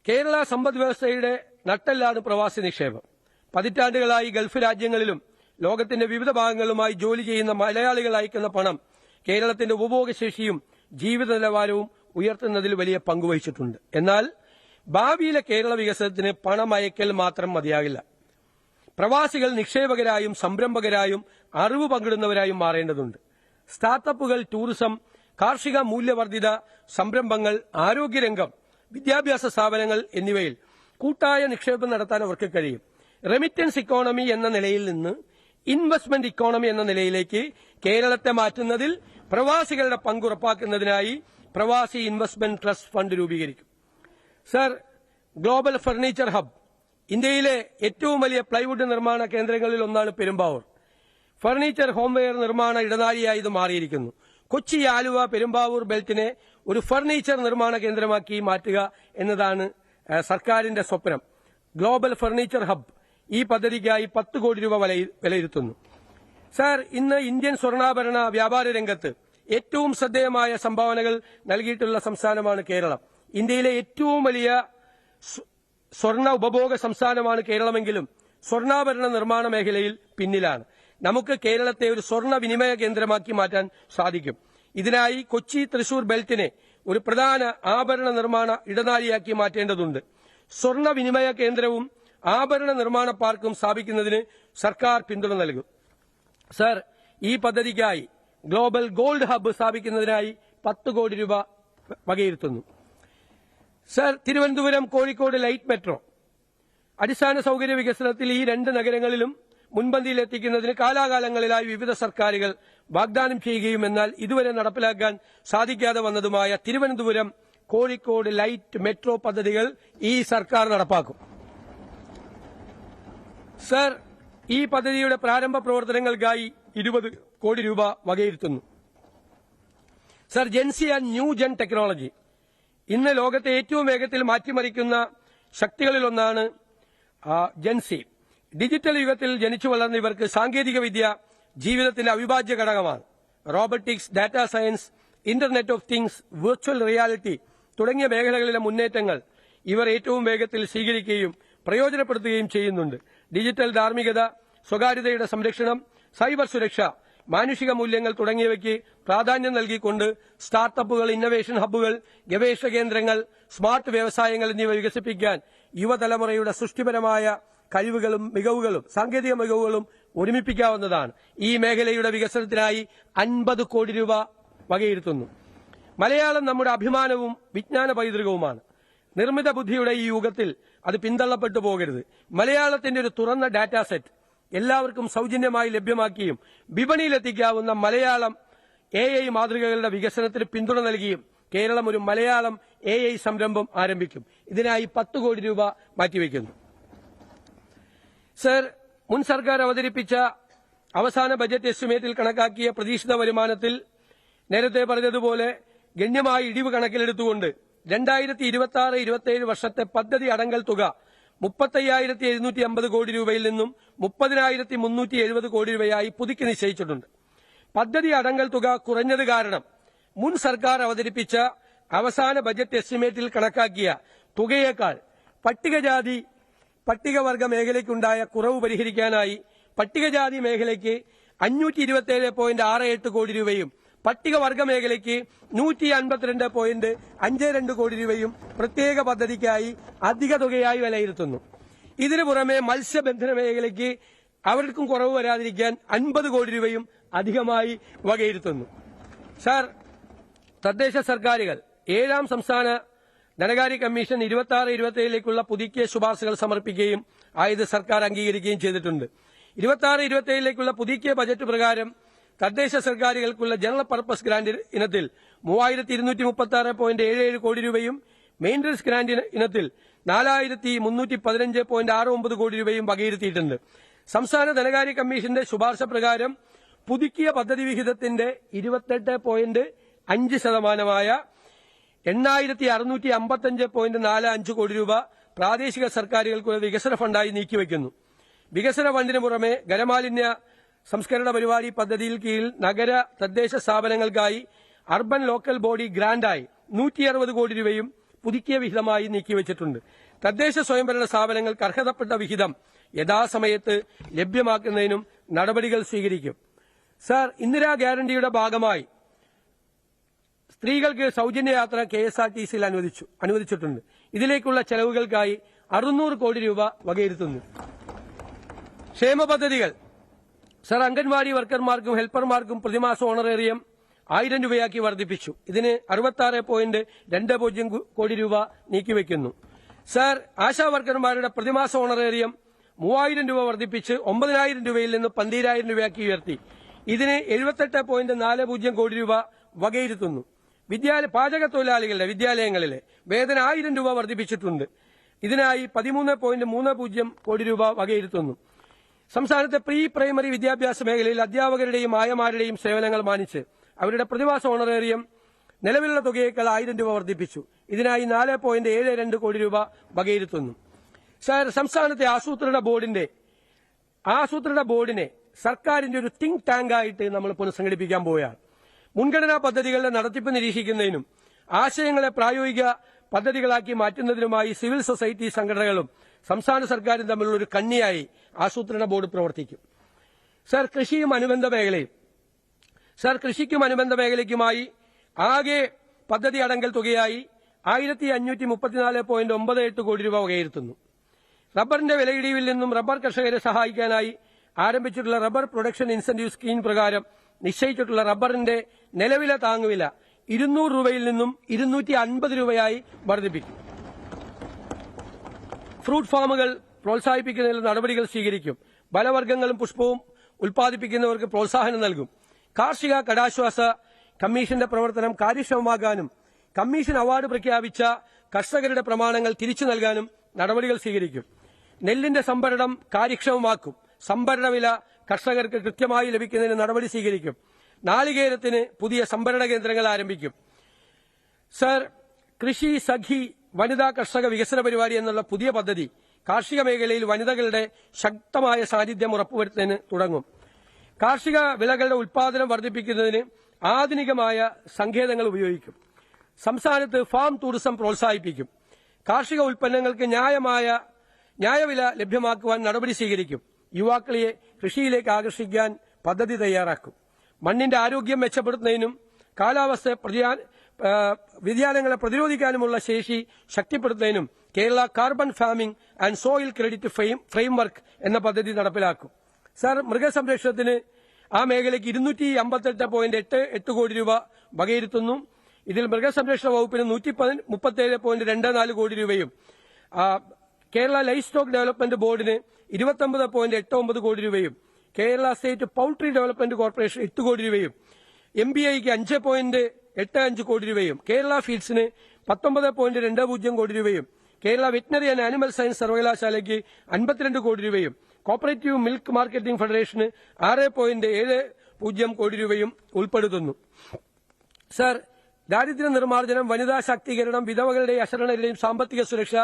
കേരള സമ്പദ് വ്യവസ്ഥയുടെ നട്ടെല്ലാണ് പ്രവാസി നിക്ഷേപം. പതിറ്റാണ്ടുകളായി ഗൾഫ് രാജ്യങ്ങളിലും ലോകത്തിന്റെ വിവിധ ഭാഗങ്ങളുമായി ജോലി ചെയ്യുന്ന മലയാളികൾ അയക്കുന്ന പണം കേരളത്തിന്റെ ഉപഭോഗശേഷിയും ജീവിത നിലവാരവും ഉയർത്തുന്നതിൽ വലിയ പങ്കുവഹിച്ചിട്ടുണ്ട്. എന്നാൽ ഭാവിയിലെ കേരള വികസനത്തിന് പണം അയക്കൽ മാത്രം മതിയാകില്ല. പ്രവാസികൾ നിക്ഷേപകരായും സംരംഭകരായും അറിവ് പങ്കിടുന്നവരായും മാറേണ്ടതുണ്ട്. സ്റ്റാർട്ടപ്പുകൾ, ടൂറിസം, കാർഷിക മൂല്യവർദ്ധിത സംരംഭങ്ങൾ, ആരോഗ്യരംഗം, വിദ്യാഭ്യാസ സ്ഥാപനങ്ങൾ എന്നിവയിൽ കൂട്ടായ നിക്ഷേപം നടത്താൻ അവർക്ക് കഴിയും. റെമിറ്റൻസ് ഇക്കോണമി എന്ന നിലയിൽ നിന്ന് ഇൻവെസ്റ്റ്മെന്റ് ഇക്കോണമി എന്ന നിലയിലേക്ക് കേരളത്തെ മാറ്റുന്നതിൽ പ്രവാസികളുടെ പങ്ക് ഉറപ്പാക്കുന്നതിനായി പ്രവാസി ഇൻവെസ്റ്റ്മെന്റ് ട്രസ്റ്റ് ഫണ്ട് രൂപീകരിക്കും. സർ, ഗ്ലോബൽ ഫർണിച്ചർ ഹബ് ഇന്ത്യയിലെ ഏറ്റവും വലിയ പ്ലൈവുഡ് നിർമ്മാണ കേന്ദ്രങ്ങളിൽ ഒന്നാണ് പെരുമ്പാവൂർ. ഫർണിച്ചർ ഹോംവെയർ നിർമ്മാണ ഇടനാഴിയായി ഇത് മാറിയിരിക്കുന്നു. കൊച്ചി, ആലുവ, പെരുമ്പാവൂർ ബെൽറ്റിനെ ഒരു ഫർണിച്ചർ നിർമ്മാണ കേന്ദ്രമാക്കി മാറ്റുക എന്നതാണ് സർക്കാരിന്റെ സ്വപ്നം. ഗ്ലോബൽ ഫർണിച്ചർ ഹബ് ഈ പദ്ധതിക്കായി 10 കോടി രൂപ വിലയിരുത്തുന്നു. സർ, ഇന്ന് ഇന്ത്യൻ സ്വർണ്ണാഭരണ വ്യാപാര രംഗത്ത് ഏറ്റവും ശ്രദ്ധേയമായ സംഭാവനകൾ നൽകിയിട്ടുള്ള സംസ്ഥാനമാണ് കേരളം. ഇന്ത്യയിലെ ഏറ്റവും വലിയ സ്വർണ്ണ ഉപഭോഗ സംസ്ഥാനമാണ് കേരളമെങ്കിലും സ്വർണ്ണാഭരണ നിർമ്മാണ മേഖലയിൽ പിന്നിലാണ്. നമുക്ക് കേരളത്തെ ഒരു സ്വർണ്ണ വിനിമയ കേന്ദ്രമാക്കി മാറ്റാൻ സാധിക്കും. ഇതിനായി കൊച്ചി, തൃശൂർ ബെൽറ്റിനെ ഒരു പ്രധാന ആഭരണ നിർമ്മാണ ഇടനാഴിയാക്കി മാറ്റേണ്ടതുണ്ട്. സ്വർണ്ണ വിനിമയ കേന്ദ്രവും ആഭരണ നിർമ്മാണ പാർക്കും സ്ഥാപിക്കുന്നതിന് സർക്കാർ പിന്തുണ നൽകും. സർ, ഈ പദ്ധതിക്കായി ഗ്ലോബൽ ഗോൾഡ് ഹബ്ബ് സ്ഥാപിക്കുന്നതിനായി 10 കോടി രൂപ വകയിരുത്തുന്നു. Sir, Thiruvananthapuram, Kozhikode light metro അടിസ്ഥാന സൌകര്യ വികസനത്തിൽ ഈ 2 നഗരങ്ങളിലും മുൻപന്തിയിലെത്തിക്കുന്നതിന് കാലാകാലങ്ങളിലായി വിവിധ സർക്കാരുകൾ വാഗ്ദാനം ചെയ്യുകയും എന്നാൽ ഇതുവരെ നടപ്പിലാക്കാൻ സാധിക്കാതെ വന്നതുമായ തിരുവനന്തപുരം, കോഴിക്കോട് ലൈറ്റ് മെട്രോ പദ്ധതികൾ ഈ സർക്കാർ നടപ്പാക്കും. സർ, ഈ പദ്ധതിയുടെ പ്രാരംഭ പ്രവർത്തനങ്ങൾക്കായി 20 കോടി രൂപ വകയിരുത്തുന്നു. Sir, Gen Z and new gen technology ഇന്ന് ലോകത്തെ ഏറ്റവും വേഗത്തിൽ മാറ്റിമറിക്കുന്ന ശക്തികളിലൊന്നാണ് ജെൻസി. ഡിജിറ്റൽ യുഗത്തിൽ ജനിച്ചു വളർന്ന ഇവർക്ക് സാങ്കേതികവിദ്യ ജീവിതത്തിന്റെ അവിഭാജ്യ ഘടകമാണ്. Robotics, data science, internet of things, virtual reality തുടങ്ങിയ മേഖലകളിലെ മുന്നേറ്റങ്ങൾ ഇവർ ഏറ്റവും വേഗത്തിൽ സ്വീകരിക്കുകയും പ്രയോജനപ്പെടുത്തുകയും ചെയ്യുന്നുണ്ട്. ഡിജിറ്റൽ ധാർമ്മികത, സ്വകാര്യതയുടെ സംരക്ഷണം, സൈബർ സുരക്ഷ, മാനുഷിക മൂല്യങ്ങൾ തുടങ്ങിയവയ്ക്ക് പ്രാധാന്യം നൽകിക്കൊണ്ട് സ്റ്റാർട്ടപ്പുകൾ, ഇന്നവേഷൻ ഹബ്ബുകൾ, ഗവേഷണ കേന്ദ്രങ്ങൾ, സ്മാർട്ട് വ്യവസായങ്ങൾ എന്നിവ വികസിപ്പിക്കാൻ യുവതലമുറയുടെ സൃഷ്ടിപരമായ കഴിവുകളും മികവുകളും സാങ്കേതിക മികവുകളും ഒരുമിപ്പിക്കാവുന്നതാണ്. ഈ മേഖലയുടെ വികസനത്തിനായി 50 കോടി രൂപ വകയിരുത്തുന്നു. മലയാളം നമ്മുടെ അഭിമാനവും വിജ്ഞാന പൈതൃകവുമാണ്. നിർമ്മിത ബുദ്ധിയുടെ ഈ യുഗത്തിൽ അത് പിന്തള്ളപ്പെട്ടു പോകരുത്. മലയാളത്തിന്റെ ഒരു തുറന്ന ഡാറ്റാ സെറ്റ് എല്ലാവർക്കും സൌജന്യമായി ലഭ്യമാക്കിയും വിപണിയിലെത്തിക്കാവുന്ന മലയാളം AI മാതൃകകളുടെ വികസനത്തിന് പിന്തുണ നൽകിയും കേരളം ഒരു മലയാളം AI സംരംഭം ആരംഭിക്കും. ഇതിനായി 10 കോടി രൂപ മാറ്റിവെക്കുന്നു. സർ, മുൻ സർക്കാർ അവതരിപ്പിച്ച അവസാന ബജറ്റ് എസ്റ്റിമേറ്റിൽ കണക്കാക്കിയ പ്രതീക്ഷിത വരുമാനത്തിൽ നേരത്തെ പറഞ്ഞതുപോലെ ഗണ്യമായ ഇടിവ് കണക്കിലെടുത്തുകൊണ്ട് 2026-27 വർഷത്തെ പദ്ധതി അടങ്കൽ തുക 35,750 കോടി രൂപയിൽ നിന്നും 30,370 കോടി രൂപയായി പുതുക്കി നിശ്ചയിച്ചിട്ടുണ്ട്. പദ്ധതി അടങ്കൽ തുക കുറഞ്ഞത് കാരണം മുൻ സർക്കാർ അവതരിപ്പിച്ച അവസാന ബജറ്റ് എസ്റ്റിമേറ്റിൽ കണക്കാക്കിയ തുകയേക്കാൾ പട്ടികവർഗ മേഖലയ്ക്കുണ്ടായ കുറവ് പരിഹരിക്കാനായി പട്ടികജാതി മേഖലയ്ക്ക് 527.68 കോടി രൂപയും പട്ടികവർഗ മേഖലയ്ക്ക് 152.52 കോടി രൂപയും പ്രത്യേക പദ്ധതിക്കായി അധിക തുകയായി വിലയിരുത്തുന്നു. ഇതിനു പുറമെ മത്സ്യബന്ധന മേഖലയ്ക്ക് അവർക്കും കുറവ് വരാതിരിക്കാൻ 50 കോടി രൂപയും അധികമായി വകയിരുത്തുന്നു. സർ, തദ്ദേശ സർക്കാരുകൾ 7ാം സംസ്ഥാന ധനകാര്യ കമ്മീഷൻ 26-27ലേക്കുള്ള പുതുക്കിയ ശുപാർശകൾ സമർപ്പിക്കുകയും ആയത് സർക്കാർ അംഗീകരിക്കുകയും ചെയ്തിട്ടുണ്ട്. 26-27ലേക്കുള്ള പുതുക്കിയ ബജറ്റ് പ്രകാരം തദ്ദേശ സർക്കാരുകൾക്കുള്ള ജനറൽ പർപ്പസ് ഗ്രാന്റ് ഇനത്തിൽ 3,236.77 കോടി രൂപയും മെയിന്റനൻസ് ഗ്രാന്റ് ഇനത്തിൽ 4,315.69 കോടി രൂപയും വകയിരുത്തിയിട്ടുണ്ട്. സംസ്ഥാന ധനകാര്യ കമ്മീഷന്റെ ശുപാർശ പ്രകാരം പുതുക്കിയ പദ്ധതി വിഹിതത്തിന്റെ 28.5% 8,655.45 കോടി രൂപ പ്രാദേശിക സർക്കാരുകൾക്കുള്ള വികസന ഫണ്ടായി നീക്കിവെക്കുന്നു. വികസന ഫണ്ടിന് പുറമെ ഖരമാലിന്യ സംസ്കരണ പരിപാടി പദ്ധതിയിൽ കീഴിൽ നഗര തദ്ദേശ സ്ഥാപനങ്ങൾക്കായി അർബൻ ലോക്കൽ ബോഡി ഗ്രാന്റായി 160 കോടി രൂപയും പുതുക്കിയ വിഹിതമായി നീക്കിവച്ചിട്ടുണ്ട്. തദ്ദേശ സ്വയംഭരണ സ്ഥാപനങ്ങൾക്ക് അർഹതപ്പെട്ട വിഹിതം യഥാസമയത്ത് ലഭ്യമാക്കുന്നതിനും നടപടികൾ സ്വീകരിക്കും. സർ, ഇന്ദിരാ ഗ്യാരണ്ടിയുടെ ഭാഗമായി സ്ത്രീകൾക്ക് സൌജന്യ യാത്ര KSRTCയിൽ അനുവദിച്ചിട്ടുണ്ട്. ഇതിലേക്കുള്ള ചെലവുകൾക്കായി 600 കോടി രൂപ വകയിരുത്തുന്നു. ക്ഷേമ പദ്ധതികൾ. സർ, അംഗൻവാടി വർക്കർമാർക്കും ഹെൽപ്പർമാർക്കും പ്രതിമാസ ഓണറേറിയം 1000 രൂപയാക്കി വർദ്ധിപ്പിച്ചു. ഇതിന് 66.20 കോടി രൂപ നീക്കിവെക്കുന്നു. സർ, ആശാ വർക്കർമാരുടെ പ്രതിമാസ ഓണറേറിയം 3000 രൂപ വർദ്ധിപ്പിച്ച് 9000 രൂപയിൽ നിന്ന് 12000 രൂപയാക്കി ഉയർത്തി. ഇതിന് 78.40 കോടി രൂപ വകയിരുത്തുന്നു. പാചക തൊഴിലാളികളുടെ വിദ്യാലയങ്ങളിലെ വേതനം 1000 രൂപ വർദ്ധിപ്പിച്ചിട്ടുണ്ട്. ഇതിനായി 13.30 കോടി രൂപ വകയിരുത്തുന്നു. സംസ്ഥാനത്തെ പ്രീ പ്രൈമറി വിദ്യാഭ്യാസ മേഖലയിൽ അധ്യാപകരുടെയും ആയമാരുടെയും സേവനങ്ങൾ മാനിച്ച് അവരുടെ പ്രതിമാസ ഓണറേറിയം നിലവിലുള്ള തുകയേക്കാൾ 1000 രൂപ വർദ്ധിപ്പിച്ചു. ഇതിനായി 4.72 കോടി രൂപ വകയിരുത്തുന്നു. സർ, സംസ്ഥാനത്തെ ആസൂത്രണ ബോർഡിനെ സർക്കാരിന്റെ ഒരു തിങ്ക് ടാങ്ക് ആയിട്ട് നമ്മൾ പുനഃസംഘടിപ്പിക്കാൻ പോവുകയാണ്. മുൻഗണനാ പദ്ധതികളുടെ നടത്തിപ്പ് നിരീക്ഷിക്കുന്നതിനും ആശയങ്ങളെ പ്രായോഗിക പദ്ധതികളാക്കി മാറ്റുന്നതിനുമായി സിവിൽ സൊസൈറ്റി സംഘടനകളും സംസ്ഥാന സർക്കാരും തമ്മിലുള്ള ഒരു കണ്ണിയായി ആസൂത്രണ ബോർഡ് പ്രവർത്തിക്കും. സർ, കൃഷിക്കും അനുബന്ധ മേഖലയ്ക്കുമായി ആകെ പദ്ധതി അടങ്കൽ തുകയായി 1534.98 കോടി രൂപ വകയിരുത്തുന്നു. റബ്ബറിന്റെ വിലയിടിവിൽ നിന്നും റബ്ബർ കർഷകരെ സഹായിക്കാനായി ആരംഭിച്ചിട്ടുള്ള റബ്ബർ പ്രൊഡക്ഷൻ ഇൻസെന്റീവ് സ്കീം പ്രകാരം നിശ്ചയിച്ചിട്ടുള്ള റബ്ബറിന്റെ നിലവിലെ താങ്ങുവില 200 രൂപയിൽ നിന്നും 250 രൂപയായി വർദ്ധിപ്പിക്കും. ഫ്രൂട്ട് ഫാമുകൾ പ്രോത്സാഹിപ്പിക്കുന്നതിൽ നടപടികൾ സ്വീകരിക്കും. ഫലവർഗ്ഗങ്ങളും പുഷ്പവും ഉൽപ്പാദിപ്പിക്കുന്നവർക്ക് പ്രോത്സാഹനം നൽകും. കാർഷിക കടാശ്വാസ കമ്മീഷന്റെ പ്രവർത്തനം കാര്യക്ഷമമാക്കാനും കമ്മീഷൻ അവാർഡ് പ്രഖ്യാപിച്ച കർഷകരുടെ പ്രമാണങ്ങൾ തിരിച്ചു നൽകാനും നടപടികൾ സ്വീകരിക്കും. നെല്ലിന്റെ സംഭരണം കാര്യക്ഷമമാക്കും. സംഭരണ വില കർഷകർക്ക് കൃത്യമായി ലഭിക്കുന്നതിന് നടപടി സ്വീകരിക്കും. നാളികേരത്തിന് പുതിയ സംഭരണ കേന്ദ്രങ്ങൾ ആരംഭിക്കും. സർ, കൃഷി സഖി വനിതാ കർഷക വികസന പരിപാടി എന്നുള്ള പുതിയ പദ്ധതി കാർഷിക മേഖലയിൽ വനിതകളുടെ ശക്തമായ സാന്നിധ്യം ഉറപ്പുവരുത്തുന്നതിന് തുടങ്ങും. കാർഷിക വിളകളുടെ ഉൽപാദനം വർദ്ധിപ്പിക്കുന്നതിന് ആധുനികമായ സങ്കേതങ്ങൾ ഉപയോഗിക്കും. സംസ്ഥാനത്ത് ഫാം ടൂറിസം പ്രോത്സാഹിപ്പിക്കും. കാർഷിക ഉൽപ്പന്നങ്ങൾക്ക് ന്യായവില ലഭ്യമാക്കുവാൻ നടപടി സ്വീകരിക്കും. യുവാക്കളെ കൃഷിയിലേക്ക് ആകർഷിക്കാൻ പദ്ധതി തയ്യാറാക്കും. മണ്ണിന്റെ ആരോഗ്യം മെച്ചപ്പെടുത്തുന്നതിനും കാലാവസ്ഥ വ്യതിയാനങ്ങളെ പ്രതിരോധിക്കാനുമുള്ള ശേഷി ശക്തിപ്പെടുത്തുന്നതിനും Kerala carbon farming and soil credit framework എന്ന പദ്ധതി നടപ്പിലാക്കും. സർ, മൃഗസംരക്ഷണത്തിന് ആ മേഖലയ്ക്ക് 258.88 കോടി രൂപ വകയിരുത്തുന്നു. ഇതിൽ മൃഗസംരക്ഷണ വകുപ്പിന് 137.24 കോടി രൂപയും കേരള ലൈഫ് സ്റ്റോക്ക് ഡെവലപ്മെന്റ് ബോർഡിന് 29.89 കോടി രൂപയും Kerala state poultry development corporation 8 കോടി രൂപയും MBIക്ക് 5.85 കോടി രൂപയും കേരള ഫീഡ്സിന് 19.20 കോടി രൂപയും Kerala veterinary and animal science സർവകലാശാലയ്ക്ക് 52 കോടി രൂപയും കോപ്പറേറ്റീവ് മിൽക്ക് മാർക്കറ്റിംഗ് ഫെഡറേഷന് 6.70 കോടി രൂപയും ഉൾപ്പെടുത്തുന്നു. സർ, ദാരിദ്ര്യ നിർമ്മാർജ്ജനം, വനിതാ ശാക്തീകരണം, വിധവകളുടെയും അശരണരുടെയും സാമ്പത്തിക സുരക്ഷ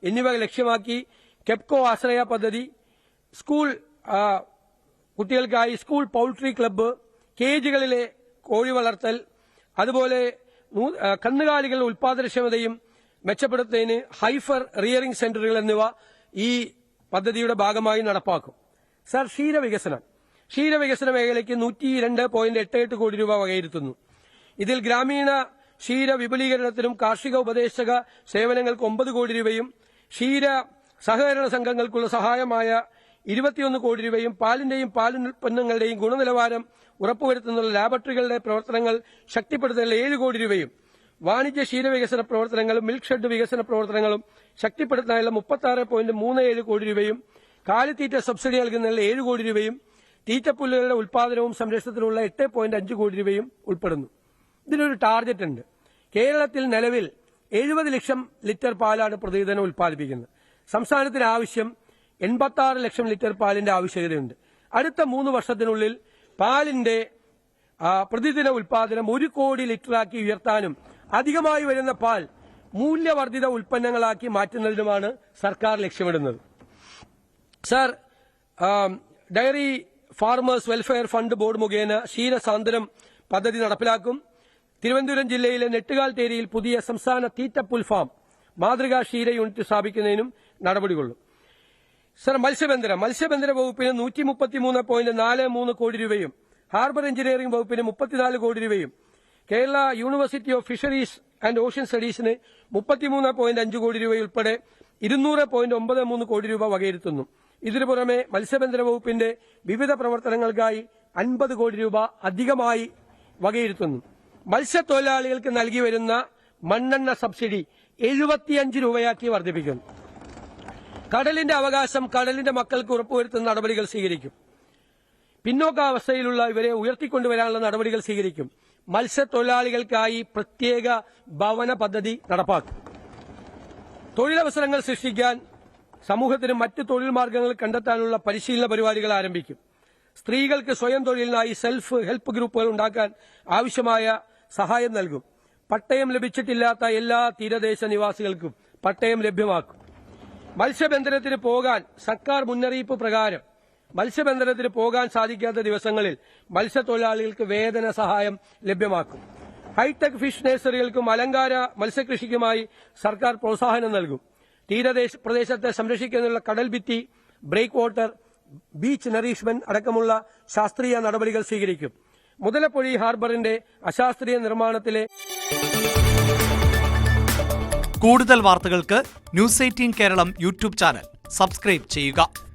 എന്നിവ ലക്ഷ്യമാക്കി കെപ്കോ ആശ്രയ പദ്ധതി, സ്കൂൾ കുട്ടികൾക്കായി സ്കൂൾ പൌൾട്രി ക്ലബ്ബ്, കേജുകളിലെ കോഴി വളർത്തൽ, അതുപോലെ കന്നുകാലികളുടെ ഉൽപാദനക്ഷമതയും മെച്ചപ്പെടുത്തുന്നതിന് ഹൈഫർ റിയറിംഗ് സെന്ററുകൾ എന്നിവ ഈ പദ്ധതിയുടെ ഭാഗമായി നടപ്പാക്കും. സർ, ക്ഷീരവികസന മേഖലയ്ക്ക് 102.88 കോടി രൂപ വകയിരുത്തുന്നു. ഇതിൽ ഗ്രാമീണ ക്ഷീര വിപുലീകരണത്തിനും കാർഷിക ഉപദേശക സേവനങ്ങൾക്ക് 9 കോടി രൂപയും ക്ഷീര സഹകരണ സംഘങ്ങൾക്കുള്ള സഹായമായ 21 കോടി രൂപയും പാലിന്റെയും പാലുൽപ്പന്നങ്ങളുടെയും ഗുണനിലവാരം ഉറപ്പുവരുത്തുന്ന ലാബറട്ടറികളുടെ പ്രവർത്തനങ്ങൾ ശക്തിപ്പെടുത്തുന്നതിൽ 7 കോടി രൂപയും വാണിജ്യ ക്ഷീരവികസന പ്രവർത്തനങ്ങളും മിൽക്ക് ഷെഡ് വികസന പ്രവർത്തനങ്ങളും ശക്തിപ്പെടുത്തുന്നതിനുള്ള 36.37 കോടി രൂപയും കാലിത്തീറ്റ സബ്സിഡി നൽകുന്നതിൽ 7 കോടി രൂപയും തീറ്റപ്പുല്ലുകളുടെ ഉൽപാദനവും സംരക്ഷണത്തിനുള്ള 8.5 കോടി രൂപയും ഉൾപ്പെടുന്നു. ഇതിനൊരു ടാർഗറ്റ് ഉണ്ട്. കേരളത്തിൽ നിലവിൽ 70 ലക്ഷം ലിറ്റർ പാലാണ് പ്രതിദിനം ഉൽപ്പാദിപ്പിക്കുന്നത്. സംസ്ഥാനത്തിന് ആവശ്യം 86 ലക്ഷം ലിറ്റർ പാലിന്റെ ആവശ്യകതയുണ്ട്. അടുത്ത 3 വർഷത്തിനുള്ളിൽ പാലിന്റെ പ്രതിദിന ഉൽപാദനം 1 കോടി ലിറ്ററാക്കി ഉയർത്താനും അധികമായി വരുന്ന പാൽ മൂല്യവർദ്ധിത ഉൽപ്പന്നങ്ങളാക്കി മാറ്റുന്നതിനുമാണ് സർക്കാർ ലക്ഷ്യമിടുന്നത്. Sir, diary farmers welfare fund board മുഖേന ക്ഷീരസാന്ത്വനം പദ്ധതി നടപ്പിലാക്കും. തിരുവനന്തപുരം ജില്ലയിലെ നെട്ടുകാൽ തേരിയിൽ പുതിയ സംസ്ഥാന തീറ്റപ്പുൽ ഫാം മാതൃകാ ക്ഷീര യൂണിറ്റ് സ്ഥാപിക്കുന്നതിനും നടപടികൊള്ളും. സർ, മത്സ്യബന്ധന വകുപ്പിന് 133.43 കോടി രൂപയും ഹാർബർ എഞ്ചിനീയറിംഗ് വകുപ്പിന് 34 കോടി രൂപയും Kerala university of fisheries and ocean സ്റ്റഡീസിന് 33.5 കോടി രൂപ ഉൾപ്പെടെ 200.93 കോടി രൂപ വകയിരുത്തുന്നു. ഇതിനു പുറമെ മത്സ്യബന്ധന വകുപ്പിന്റെ വിവിധ പ്രവർത്തനങ്ങൾക്കായി 50 കോടി രൂപ അധികമായി വകയിരുത്തുന്നു. മത്സ്യത്തൊഴിലാളികൾക്ക് നൽകി വരുന്ന മണ്ണെണ്ണ സബ്സിഡി 75 രൂപയാക്കി വർദ്ധിപ്പിക്കുന്നു. കടലിന്റെ അവകാശം കടലിന്റെ മക്കൾക്ക് ഉറപ്പുവരുത്തുന്ന നടപടികൾ സ്വീകരിക്കും. പിന്നോക്കാവസ്ഥയിലുള്ള ഇവരെ ഉയർത്തിക്കൊണ്ടുവരാനുള്ള നടപടികൾ സ്വീകരിക്കും. മത്സ്യത്തൊഴിലാളികൾക്കായി പ്രത്യേക ഭവന പദ്ധതി നടപ്പാക്കും. തൊഴിലവസരങ്ങൾ സൃഷ്ടിക്കാൻ സമൂഹത്തിന് മറ്റ് തൊഴിൽ മാർഗങ്ങൾ കണ്ടെത്താനുള്ള പരിശീലന പരിപാടികൾ ആരംഭിക്കും. സ്ത്രീകൾക്ക് സ്വയം തൊഴിലിനായി സെൽഫ് ഹെൽപ്പ് ഗ്രൂപ്പുകൾ ഉണ്ടാക്കാൻ ആവശ്യമായ സഹായം നൽകും. പട്ടയം ലഭിച്ചിട്ടില്ലാത്ത എല്ലാ തീരദേശ നിവാസികൾക്കും പട്ടയം ലഭ്യമാക്കും. മത്സ്യബന്ധനത്തിന് പോകാൻ സർക്കാർ മുന്നറിയിപ്പ് പ്രകാരം മത്സ്യബന്ധനത്തിന് പോകാൻ സാധിക്കാത്ത ദിവസങ്ങളിൽ മത്സ്യത്തൊഴിലാളികൾക്ക് വേതന സഹായം ലഭ്യമാക്കും. ഹൈടെക് ഫിഷ് നഴ്സറികൾക്കും അലങ്കാര മത്സ്യകൃഷിക്കുമായി സർക്കാർ പ്രോത്സാഹനം നൽകും. പ്രദേശത്തെ സംരക്ഷിക്കുന്നതിനുള്ള കടൽ ഭിത്തി, ബ്രേക്ക് വാട്ടർ, ബീച്ച് നറീഷ്മെന്റ് അടക്കമുള്ള ശാസ്ത്രീയ നടപടികൾ സ്വീകരിക്കും. മുതലപ്പൊഴി ഹാർബറിന്റെ അശാസ്ത്രീയ നിർമ്മാണത്തിലെ കൂടുതൽ വാർത്തകൾക്ക് news 18 Keralam YouTube channel subscribe ചെയ്യുക.